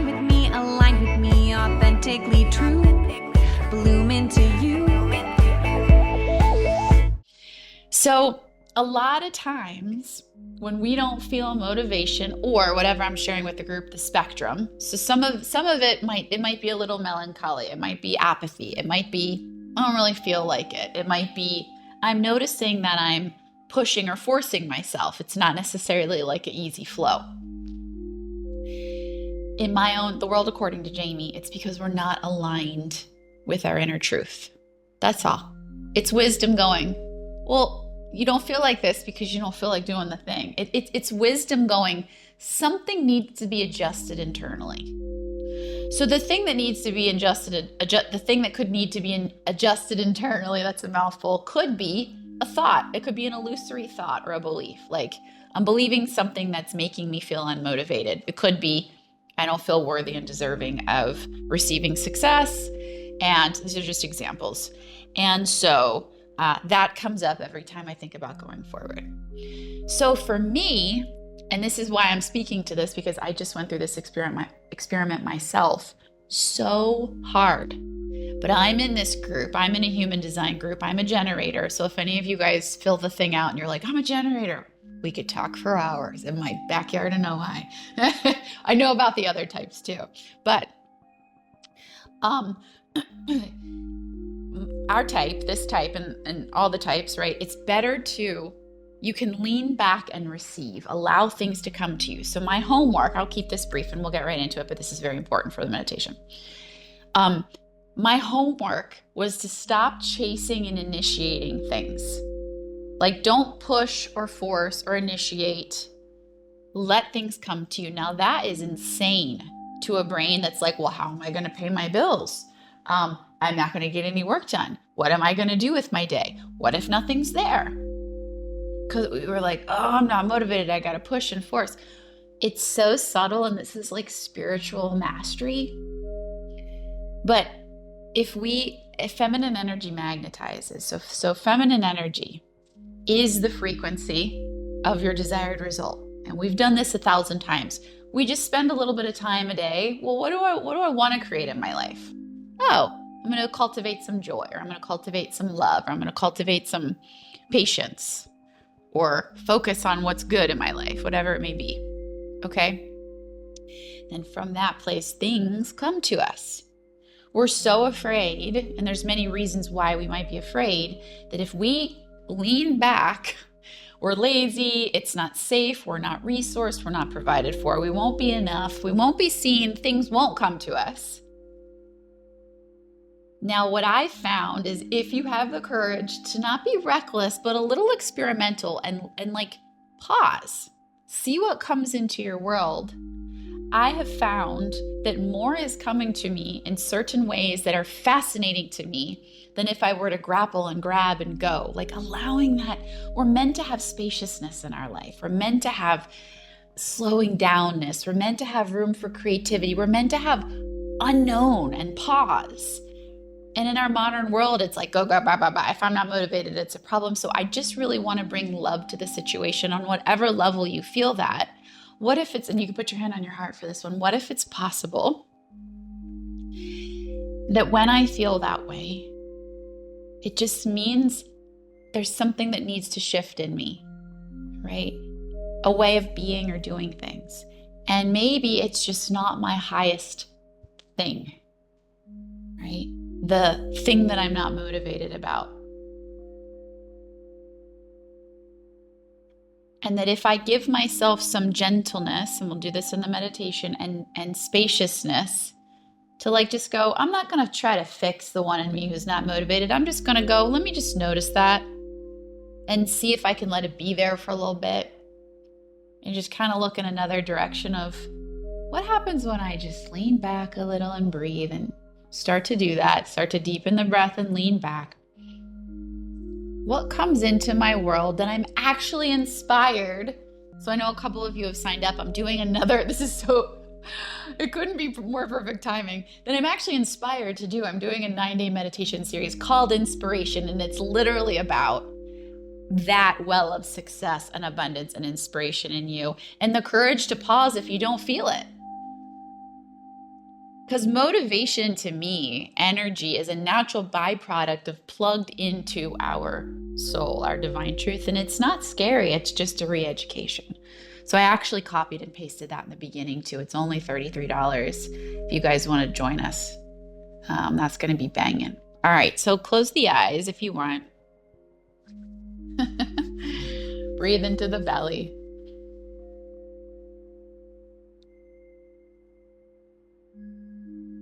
shine with me, align with me, authentically true, bloom into you. So a lot of times when we don't feel motivation or whatever I'm sharing with the group, the spectrum. So some of it might be a little melancholy. It might be apathy. It might be, I don't really feel like it. It might be, I'm noticing that I'm pushing or forcing myself. It's not necessarily like an easy flow. In the world according to Jamie, it's because we're not aligned with our inner truth. That's all. It's wisdom going, well, you don't feel like this because you don't feel like doing the thing. It's wisdom going, something needs to be adjusted internally. So the thing that needs to be the thing that could need to be adjusted internally, that's a mouthful, could be a thought. It could be an illusory thought or a belief. Like, I'm believing something that's making me feel unmotivated. It could be, I don't feel worthy and deserving of receiving success. And these are just examples. And so that comes up every time I think about going forward. So for me, and this is why I'm speaking to this, because I just went through this experiment myself, so hard. But I'm in this group. I'm in a human design group. I'm a generator. So if any of you guys fill the thing out and you're like, I'm a generator, we could talk for hours in my backyard in Ojai. I know about the other types too. But our type, this type, and all the types, right? It's better to, you can lean back and receive, allow things to come to you. So my homework, I'll keep this brief and we'll get right into it, but this is very important for the meditation. My homework was to stop chasing and initiating things. Like, don't push or force or initiate. Let things come to you. Now that is insane to a brain that's like, well, how am I going to pay my bills? I'm not going to get any work done. What am I going to do with my day? What if nothing's there? Because we were like, oh, I'm not motivated. I got to push and force. It's so subtle, and this is like spiritual mastery. But if feminine energy magnetizes, so feminine energy is the frequency of your desired result. And we've done this 1,000 times. We just spend a little bit of time a day. Well, what do I want to create in my life? Oh, I'm going to cultivate some joy, or I'm going to cultivate some love, or I'm going to cultivate some patience, or focus on what's good in my life, whatever it may be. Okay? And from that place, things come to us. We're so afraid, and there's many reasons why we might be afraid, that if we lean back, we're lazy, it's not safe, we're not resourced, we're not provided for, we won't be enough, we won't be seen, things won't come to us. Now, what I found is if you have the courage to not be reckless, but a little experimental and like pause, see what comes into your world, I have found that more is coming to me in certain ways that are fascinating to me than if I were to grapple and grab and go. Like, allowing that, we're meant to have spaciousness in our life. We're meant to have slowing downness. We're meant to have room for creativity. We're meant to have unknown and pause. And in our modern world, it's like, go, go, bye, bye, bye. If I'm not motivated, it's a problem. So I just really want to bring love to the situation on whatever level you feel that. What if it's, and you can put your hand on your heart for this one, what if it's possible that when I feel that way, it just means there's something that needs to shift in me, right? A way of being or doing things. And maybe it's just not my highest thing, right? The thing that I'm not motivated about. And that if I give myself some gentleness, and we'll do this in the meditation, and spaciousness, to like just go, I'm not going to try to fix the one in me who's not motivated. I'm just going to go, let me just notice that and see if I can let it be there for a little bit. And just kind of look in another direction of what happens when I just lean back a little and breathe and start to do that, start to deepen the breath and lean back. What comes into my world that I'm actually inspired? So I know a couple of you have signed up. I'm doing another, it couldn't be more perfect timing, that I'm actually inspired to do. I'm doing a 9-day meditation series called Inspiration, and it's literally about that well of success and abundance and inspiration in you, and the courage to pause if you don't feel it. Because motivation to me, energy, is a natural byproduct of plugged into our soul, our divine truth. And it's not scary, it's just a re education. So I actually copied and pasted that in the beginning too. It's only $33 if you guys want to join us. That's going to be banging. All right, so close the eyes if you want. Breathe into the belly.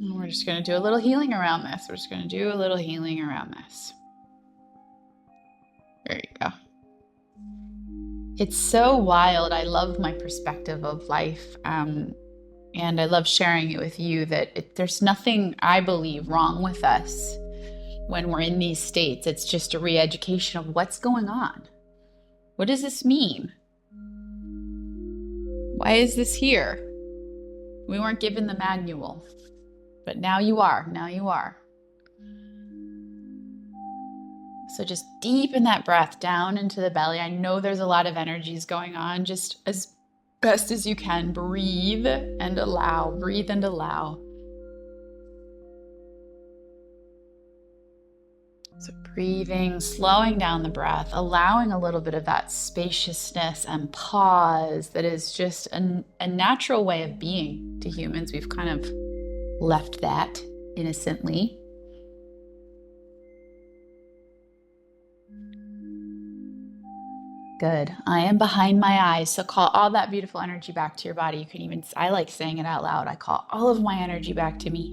And we're just going to do a little healing around this. We're just going to do a little healing around this. There you go. It's so wild. I love my perspective of life. And I love sharing it with you that there's nothing, I believe, wrong with us when we're in these states. It's just a re-education of what's going on. What does this mean? Why is this here? We weren't given the manual, but now you are. Now you are. So just deepen that breath down into the belly. I know there's a lot of energies going on. Just as best as you can, breathe and allow. Breathe and allow. So breathing, slowing down the breath, allowing a little bit of that spaciousness and pause that is just a natural way of being to humans. We've kind of left that innocently. Good. I am behind my eyes. So call all that beautiful energy back to your body. You can even, I like saying it out loud. I call all of my energy back to me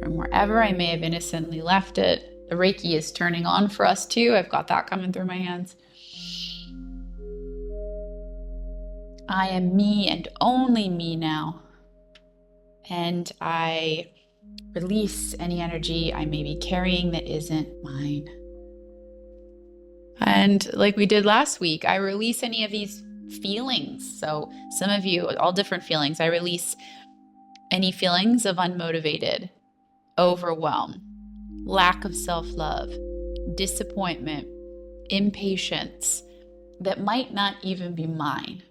from wherever I may have innocently left it. The Reiki is turning on for us too. I've got that coming through my hands. I am me and only me now. And I release any energy I may be carrying that isn't mine. And like we did last week, I release any of these feelings. So some of you, all different feelings. I release any feelings of unmotivated, overwhelm, lack of self-love, disappointment, impatience that might not even be mine.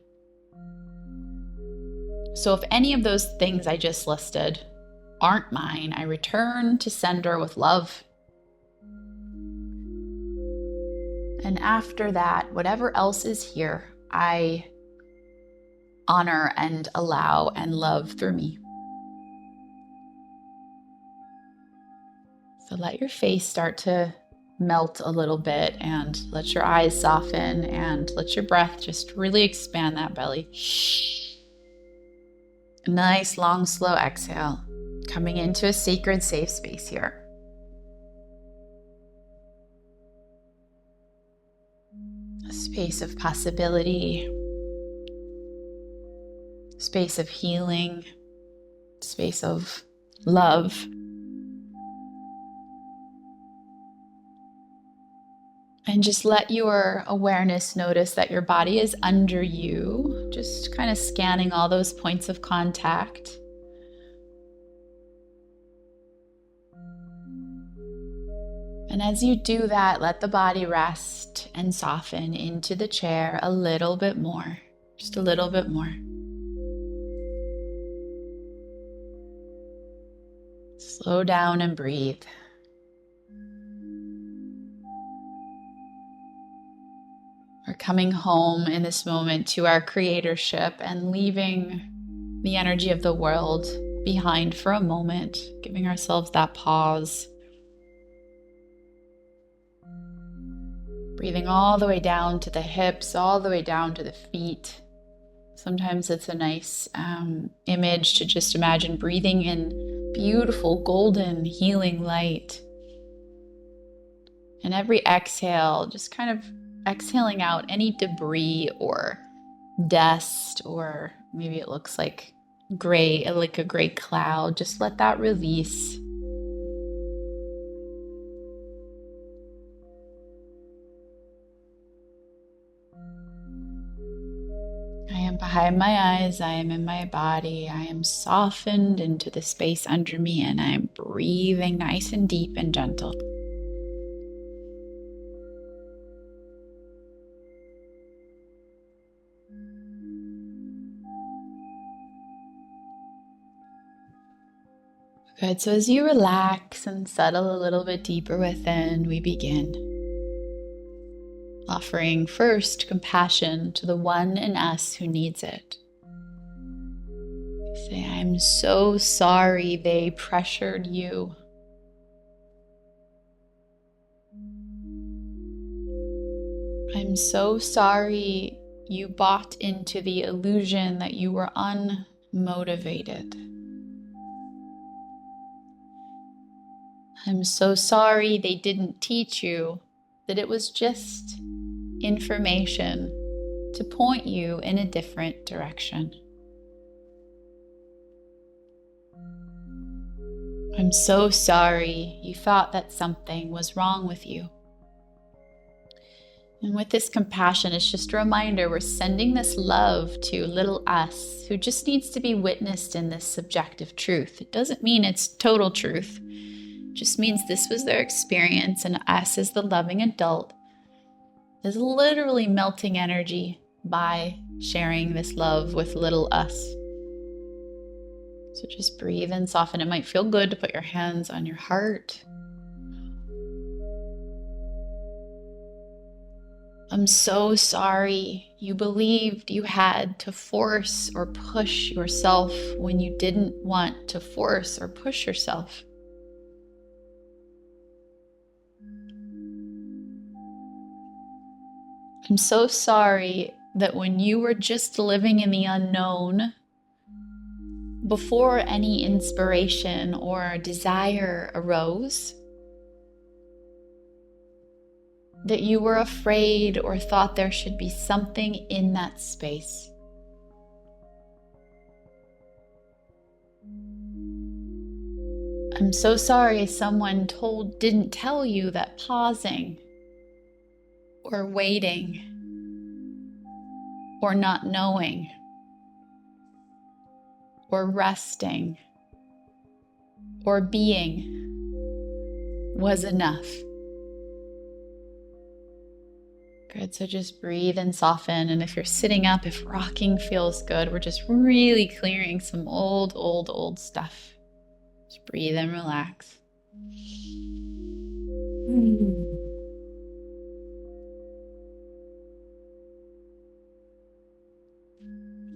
So if any of those things I just listed aren't mine, I return to sender with love. And after that, whatever else is here, I honor and allow and love through me. So let your face start to melt a little bit and let your eyes soften and let your breath just really expand that belly. A nice, long, slow exhale, coming into a sacred, safe space here. A space of possibility, space of healing, space of love. And just let your awareness notice that your body is under you, just kind of scanning all those points of contact. And as you do that, let the body rest and soften into the chair a little bit more, just a little bit more. Slow down and breathe. We're coming home in this moment to our creatorship and leaving the energy of the world behind for a moment, giving ourselves that pause. Breathing all the way down to the hips, all the way down to the feet. Sometimes it's a nice image to just imagine breathing in beautiful golden healing light. And every exhale, just kind of exhaling out any debris or dust, or maybe it looks like gray, like a gray cloud. Just let that release. I am behind my eyes. I am in my body. I am softened into the space under me, and I'm breathing nice and deep and gentle. Good. So as you relax and settle a little bit deeper within, we begin. Offering first compassion to the one in us who needs it. Say, I'm so sorry they pressured you. I'm so sorry you bought into the illusion that you were unmotivated. I'm so sorry they didn't teach you that it was just information to point you in a different direction. I'm so sorry you thought that something was wrong with you. And with this compassion, it's just a reminder we're sending this love to little us who just needs to be witnessed in this subjective truth. It doesn't mean it's total truth. It just means this was their experience, and us as the loving adult is literally melting energy by sharing this love with little us. So just breathe and soften. It might feel good to put your hands on your heart. I'm so sorry you believed you had to force or push yourself when you didn't want to force or push yourself. I'm so sorry that when you were just living in the unknown, before any inspiration or desire arose, that you were afraid or thought there should be something in that space. I'm so sorry someone didn't tell you that pausing or waiting or not knowing or resting or being was enough. Good, so just breathe and soften. And if you're sitting up, if rocking feels good, we're just really clearing some old stuff. Just breathe and relax.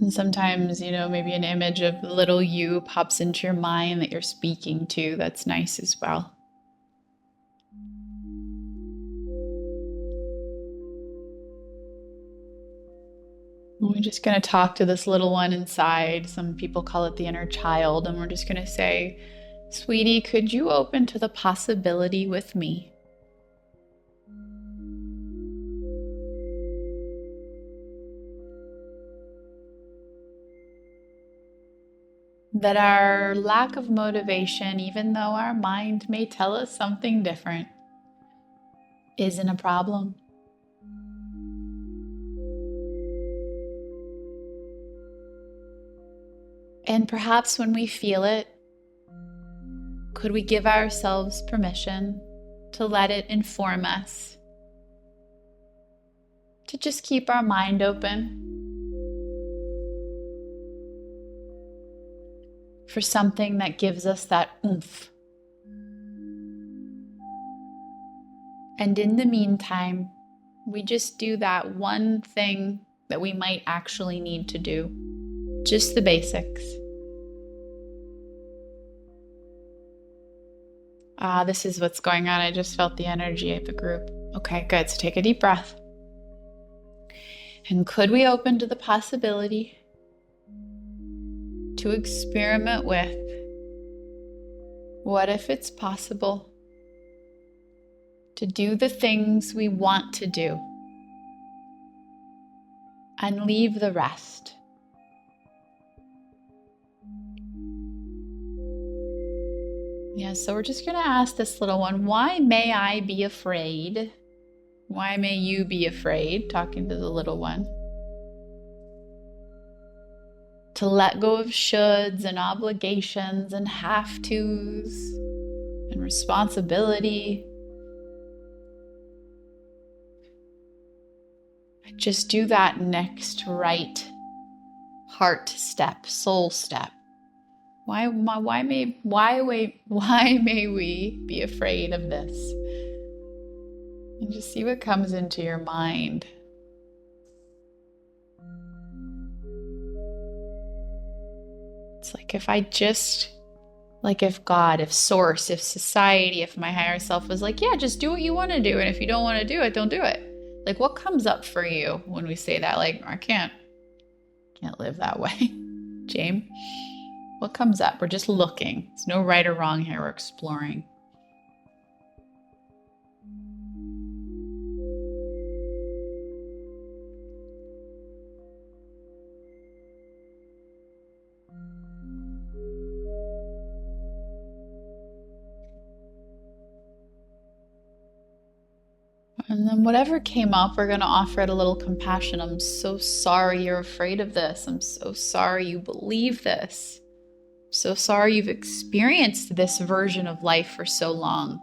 And sometimes, maybe an image of the little you pops into your mind that you're speaking to. That's nice as well. We're just going to talk to this little one inside. Some people call it the inner child. And we're just going to say, sweetie, could you open to the possibility with me that our lack of motivation, even though our mind may tell us something different, isn't a problem? And perhaps when we feel it, could we give ourselves permission to let it inform us, to just keep our mind open for something that gives us that oomph? And in the meantime, we just do that one thing that we might actually need to do, just the basics. This is what's going on. I just felt the energy of the group. Okay, good. So take a deep breath. And could we open to the possibility to experiment with, what if it's possible to do the things we want to do and leave the rest? Yeah, so we're just going to ask this little one, why may I be afraid? Why may you be afraid? Talking to the little one. To let go of shoulds and obligations and have-tos and responsibility. Just do that next right heart step, soul step. Why may we be afraid of this? And just see what comes into your mind. It's like if God, if source, if society, if my higher self was like, yeah, just do what you want to do. And if you don't want to do it, don't do it. Like, what comes up for you when we say that? Like, I can't live that way. James, what comes up? We're just looking. There's no right or wrong here. We're exploring. And then whatever came up, we're going to offer it a little compassion. I'm so sorry you're afraid of this. I'm so sorry you believe this. I'm so sorry you've experienced this version of life for so long.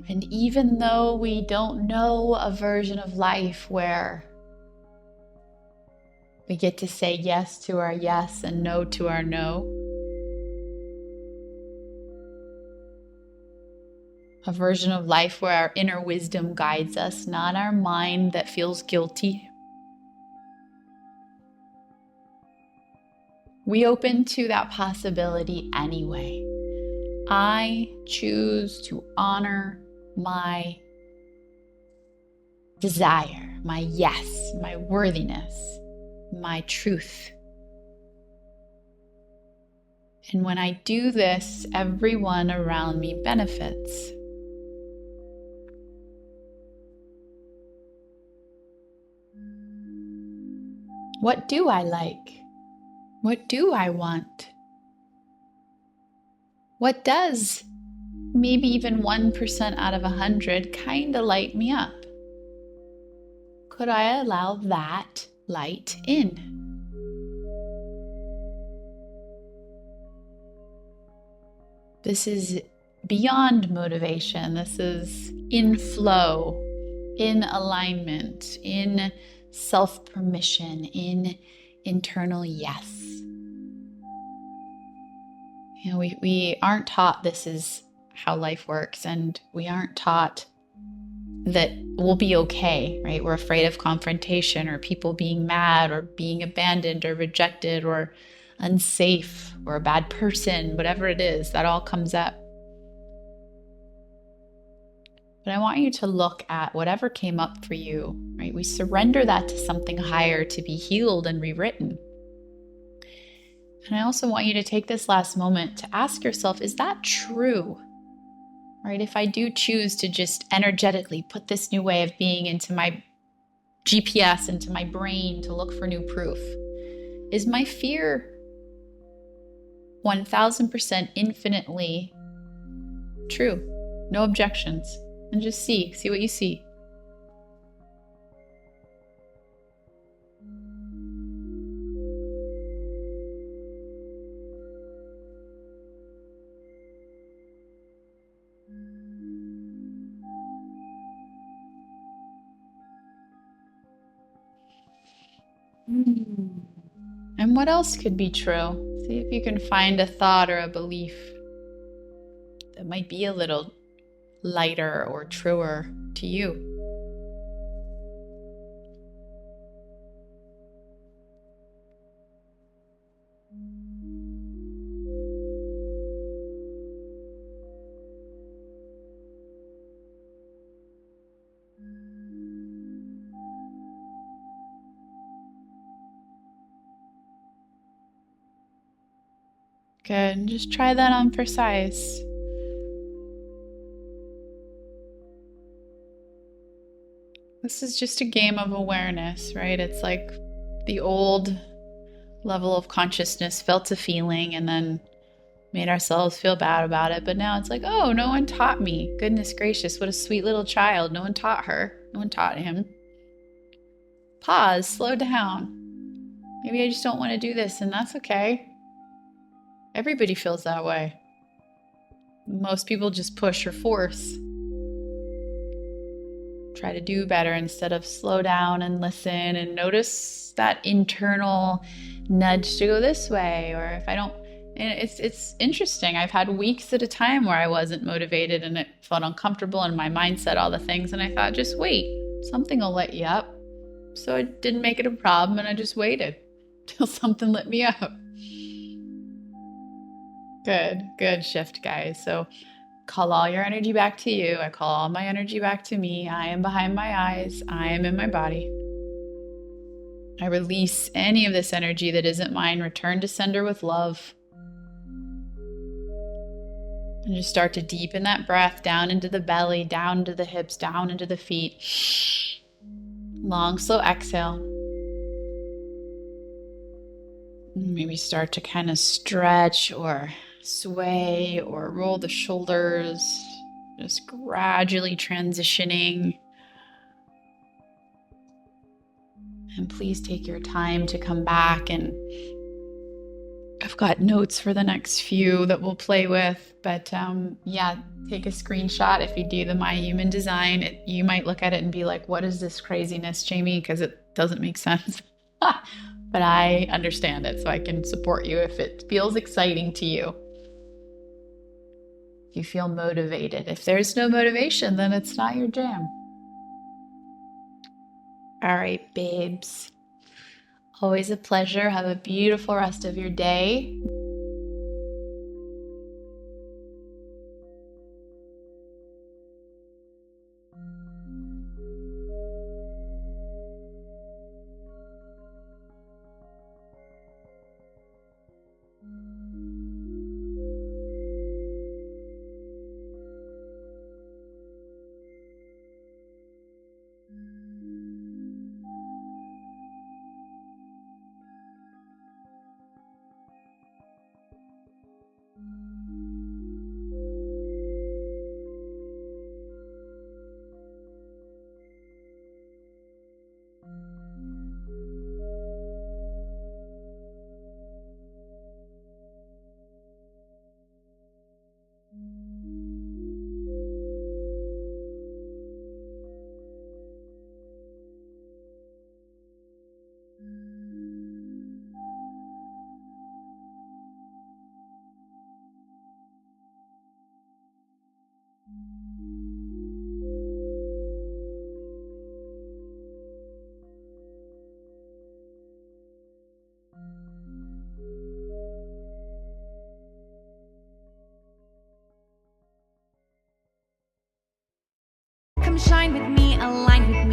And even though we don't know a version of life where we get to say yes to our yes and no to our no, a version of life where our inner wisdom guides us, not our mind that feels guilty, we open to that possibility anyway. I choose to honor my desire, my yes, my worthiness, my truth. And when I do this, everyone around me benefits. What do I like? What do I want? What does maybe even 1% out of 100 kind of light me up? Could I allow that light in? This is beyond motivation. This is in flow, in alignment, in self-permission, in internal yes. You know, we aren't taught this is how life works, and we aren't taught that we'll be okay, right? We're afraid of confrontation or people being mad or being abandoned or rejected or unsafe or a bad person, whatever it is, that all comes up. But I want you to look at whatever came up for you, right? We surrender that to something higher to be healed and rewritten. And I also want you to take this last moment to ask yourself, is that true? Right? If I do choose to just energetically put this new way of being into my GPS, into my brain to look for new proof, is my fear 1000% infinitely true? No objections. And just see what you see. And what else could be true? See if you can find a thought or a belief that might be a little lighter or truer to you. Good. And just try that on for size. This is just a game of awareness, right? It's like the old level of consciousness felt a feeling and then made ourselves feel bad about it. But now it's like, oh, no one taught me. Goodness gracious, what a sweet little child. No one taught her. No one taught him. Pause, slow down. Maybe I just don't want to do this, and that's okay. Everybody feels that way. Most people just push or force. Try to do better instead of slow down and listen and notice that internal nudge to go this way. Or if I don't, it's interesting. I've had weeks at a time where I wasn't motivated and it felt uncomfortable and my mind said all the things. And I thought, just wait, something will let you up. So I didn't make it a problem and I just waited till something lit me up. Good shift, guys. So call all your energy back to you. I call all my energy back to me. I am behind my eyes. I am in my body. I release any of this energy that isn't mine. Return to sender with love. And just start to deepen that breath down into the belly, down to the hips, down into the feet. Long, slow exhale. Maybe start to kind of stretch or sway or roll the shoulders, just gradually transitioning. And please take your time to come back. And I've got notes for the next few that we'll play with. But yeah, take a screenshot if you do the My Human Design. You might look at it and be like, what is this craziness, Jamie? Because it doesn't make sense. But I understand it, so I can support you if it feels exciting to you. If you feel motivated. If there's no motivation, then it's not your jam. All right, babes. Always a pleasure. Have a beautiful rest of your day. Come shine with me, align with